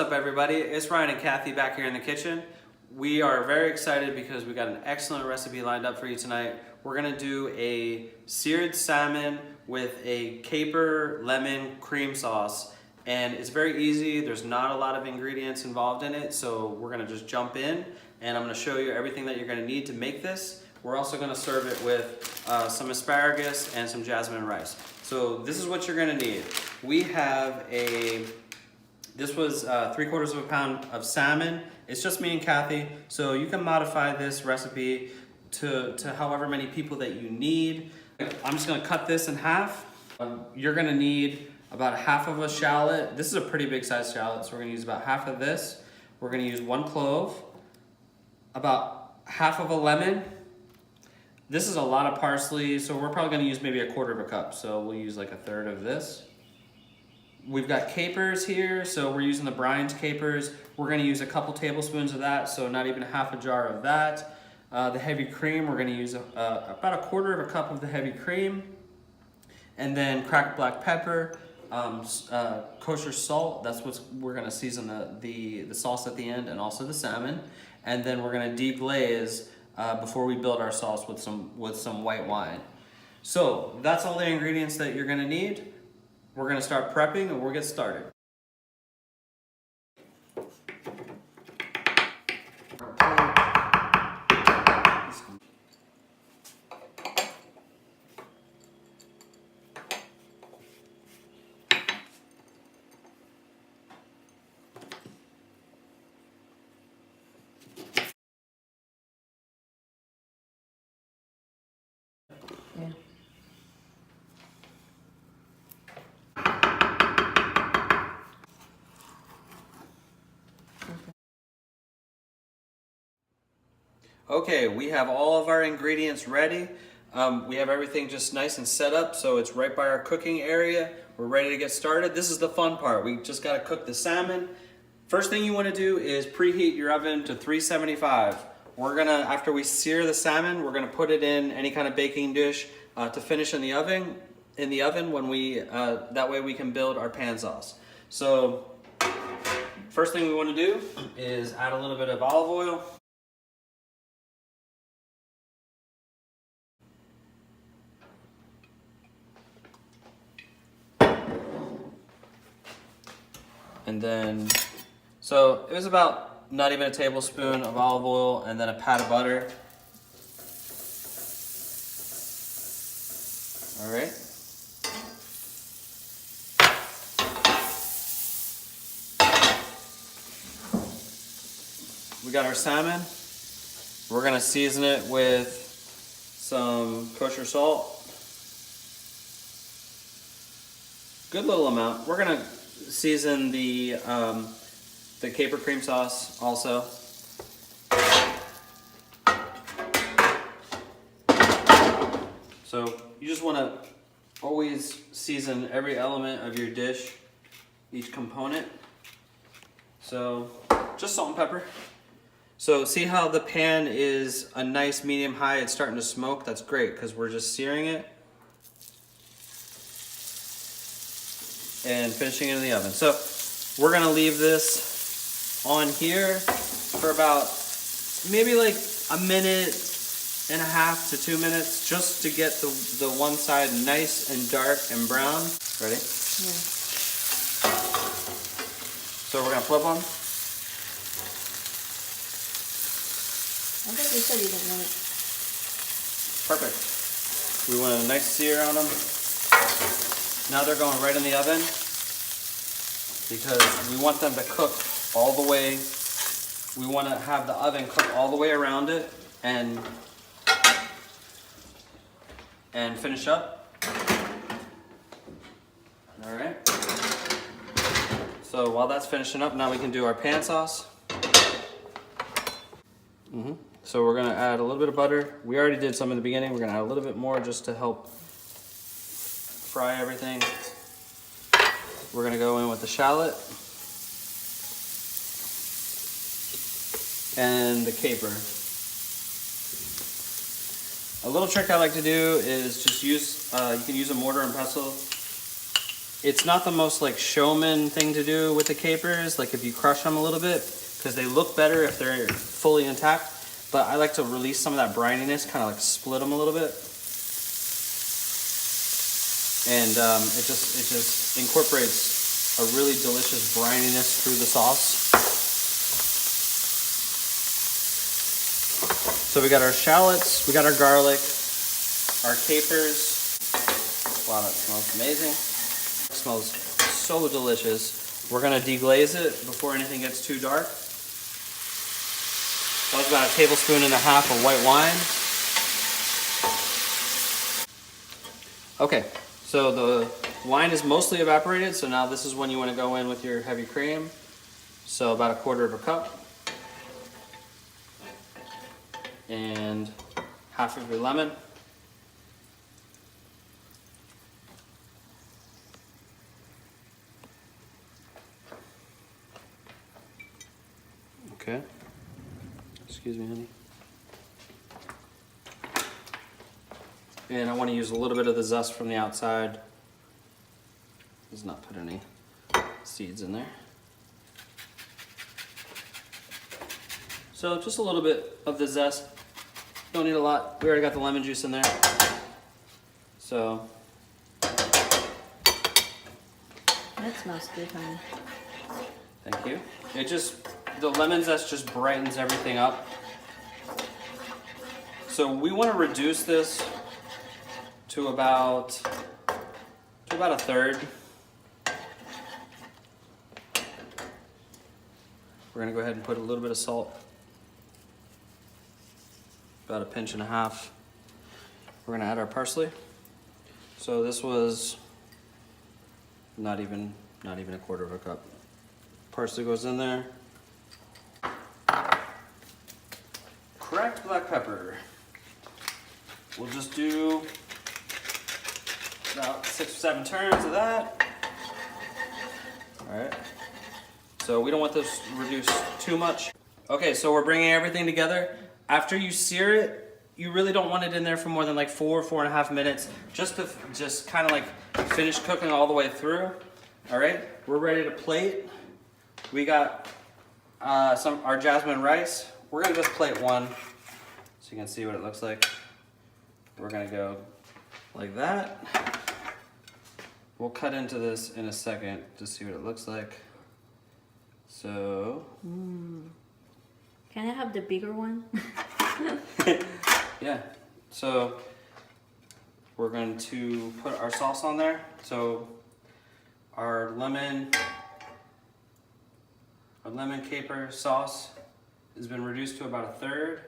up, everybody? It's Ryan and Kathy back here in the kitchen. We are very excited because we got an excellent recipe lined up for you tonight. We're gonna do a seared salmon with a caper lemon cream sauce, and it's very easy. There's not a lot of ingredients involved in it, so we're gonna just jump in, and I'm gonna show you everything that you're gonna need to make this. We're also gonna serve it with some asparagus and some jasmine rice. So this is what you're gonna need. We have this was 3/4 of a pound of salmon. It's just me and Kathy, so you can modify this recipe to however many people that you need. I'm just gonna cut this in half. You're gonna need about half of a shallot. This is a pretty big size shallot, so we're gonna use about half of this. We're gonna use 1 clove, about half of a lemon. This is a lot of parsley, so we're probably gonna use maybe 1/4 cup. So we'll use like 1/3 of this. We've got capers here, so we're using the brined capers. We're gonna use a couple tablespoons of that, so not even half a jar of that. The heavy cream, we're gonna use about 1/4 cup of the heavy cream. And then cracked black pepper, kosher salt, that's what we're gonna season the sauce at the end, and also the salmon. And then we're gonna deglaze before we build our sauce with some white wine. So that's all the ingredients that you're gonna need. We're gonna start prepping and we'll get started. Yeah. Okay, we have all of our ingredients ready. We have everything just nice and set up, so it's right by our cooking area. We're ready to get started. This is the fun part. We just gotta cook the salmon. First thing you wanna do is preheat your oven to 375. After we sear the salmon, we're gonna put it in any kind of baking dish to finish in the oven that way we can build our pan sauce. So, first thing we wanna do is add a little bit of olive oil. And then, so it was about not even a tablespoon of olive oil and then a pat of butter. All right. We got our salmon. We're gonna season it with some kosher salt. Good little amount. We're gonna season the caper cream sauce also. So you just want to always season every element of your dish, each component. So just salt and pepper. So see how the pan is a nice medium high, it's starting to smoke? That's great because we're just searing it and finishing it in the oven. So we're gonna leave this on here for about maybe like 1.5 to 2 minutes just to get the one side nice and dark and brown. Ready? Yeah. So we're gonna flip them. I thought you said you didn't want it. Perfect. We want a nice sear on them. Now they're going right in the oven because we want them to cook all the way. We want to have the oven cook all the way around it and finish up. All right. So while that's finishing up, now we can do our pan sauce. So we're gonna add a little bit of butter. We already did some in the beginning. We're gonna add a little bit more just to help fry everything. We're gonna go in with the shallot and the caper. A little trick I like to do is just use, you can use a mortar and pestle It's not the most like showman thing to do with the capers, like if you crush them a little bit, because they look better if they're fully intact. But I like to release some of that brininess, kind of like split them a little bit. And it just incorporates a really delicious brininess through the sauce. So we got our shallots, we got our garlic, our capers. Wow, that smells amazing. It smells so delicious. We're gonna deglaze it before anything gets too dark. That was about 1.5 tablespoons of white wine. Okay, so the wine is mostly evaporated, so now this is when you want to go in with your heavy cream. So about 1/4 cup. And half of your lemon. Okay. Excuse me, honey. And I want to use a little bit of the zest from the outside. Let's not put any seeds in there. So just a little bit of the zest. Don't need a lot. We already got the lemon juice in there. So. That smells good, honey. Thank you. The lemon zest just brightens everything up. So we want to reduce this to about 1/3. We're gonna go ahead and put a little bit of salt. About 1.5 pinches. We're gonna add our parsley. So this was not even 1/4 cup. Parsley goes in there. Cracked black pepper. We'll just do about 6 or 7 turns of that. All right. So we don't want this reduced too much. Okay, so we're bringing everything together. After you sear it, you really don't want it in there for more than like 4.5 minutes, just to kind of like finish cooking all the way through. All right, we're ready to plate. We got our jasmine rice. We're gonna just plate one so you can see what it looks like. We're gonna go like that. We'll cut into this in a second to see what it looks like. So. Can I have the bigger one? Yeah. So we're going to put our sauce on there. So our lemon caper sauce has been reduced to about 1/3.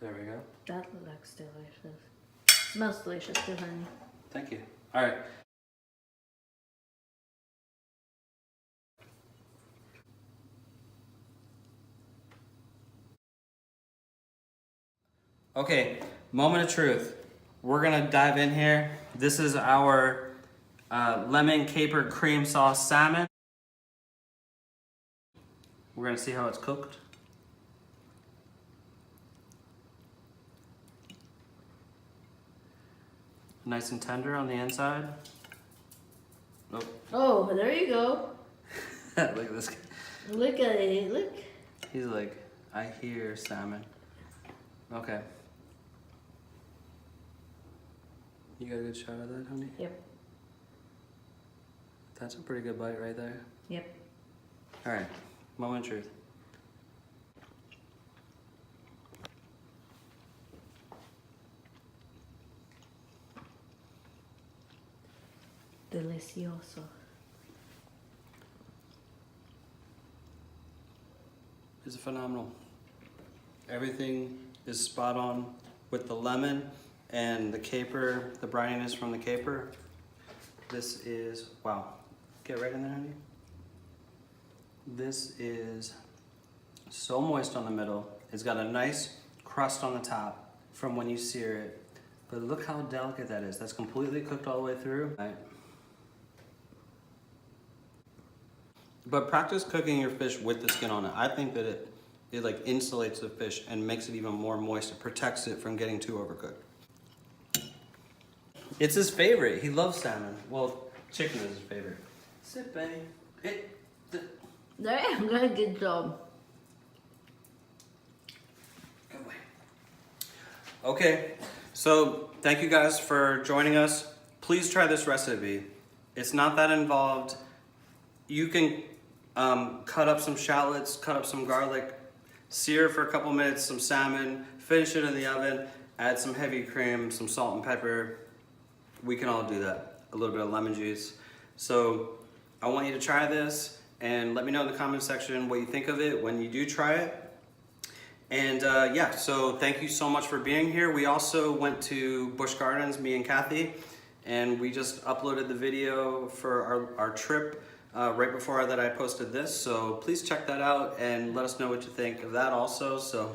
There we go. That looks delicious. Smells delicious too, honey. Thank you. All right. Okay, moment of truth. We're gonna dive in here. This is our lemon caper cream sauce salmon. We're gonna see how it's cooked. Nice and tender on the inside. Nope. Oh, there you go. Look at this guy. Look at it, look. He's like, I hear salmon. Okay. You got a good shot of that, honey? Yep. That's a pretty good bite right there. Yep. All right, moment of truth. Delicioso. It's phenomenal. Everything is spot on with the lemon and the caper, the brininess from the caper. This is, wow. Get right in there, honey. This is so moist on the middle. It's got a nice crust on the top from when you sear it. But look how delicate that is. That's completely cooked all the way through. Right. But practice cooking your fish with the skin on it. I think that it like insulates the fish and makes it even more moist. It protects it from getting too overcooked. It's his favorite. He loves salmon. Well, chicken is his favorite. Sit, babe. There, I'm gonna good job. Good way. Okay, so thank you guys for joining us. Please try this recipe. It's not that involved. You can cut up some shallots, cut up some garlic, sear for a couple minutes some salmon, finish it in the oven, add some heavy cream, some salt and pepper. We can all do that. A little bit of lemon juice. So I want you to try this and let me know in the comment section what you think of it when you do try it. And yeah, so thank you so much for being here. We also went to Busch Gardens, me and Kathy, and we just uploaded the video for our trip right before that I posted this. So please check that out and let us know what you think of that also. So,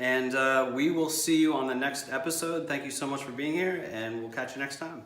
and we will see you on the next episode. Thank you so much for being here, and we'll catch you next time.